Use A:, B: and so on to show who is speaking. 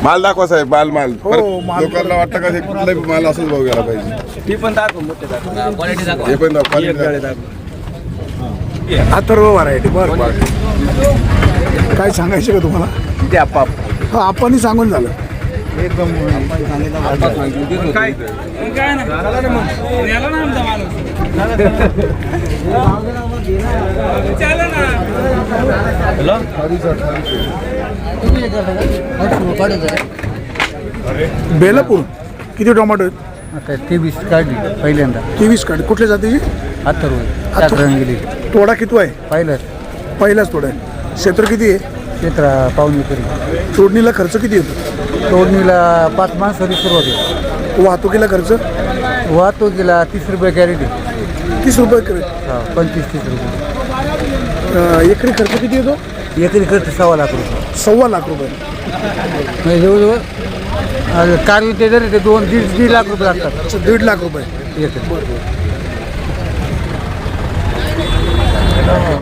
A: माल दाखवा साहेब, माल
B: हो, माल.
A: लोकांना वाटतं का हे कुठलाही माल असंच भाव गेला पाहिजे.
C: ती पण दाखव, मोठे दाखव, क्वालिटी दाखव.
A: हे पण दाखवा, quality दाखवा.
B: अथर्व व्हरायटी. बरं काय सांगायचं का तुम्हाला?
C: ते आपाप
B: हा आपणही सांगून झालं. बेलापूर किती टोमॅटो आहेत?
D: आता 23 काढली पहिल्यांदा.
B: 23 काढ. कुठल्या जातीची?
D: अथर्व गेली
B: तोडा किती आहे? पहिलाच तोडा आहे. क्षेत्र किती आहे?
D: क्षेत्र पाहुणे तरी.
B: तोडणीला खर्च किती येतो?
D: तोडणीला 5 माणसाची सुरुवात आहे.
B: वाहतुकीला खर्च?
D: वाहतुकीला 30 रुपये कॅरेट.
B: 30 रुपये करे.
D: 25-30 रुपये.
B: एकरी खर्च किती येतो?
D: एकरी खर्च 1.25 लाख रुपये.
B: 1.25 लाख रुपये.
D: म्हणजे जवळजवळ कारवी ते जरी ते 2-1.5 लाख रुपये लागतात.
B: 1.5 लाख रुपये
D: एकरी.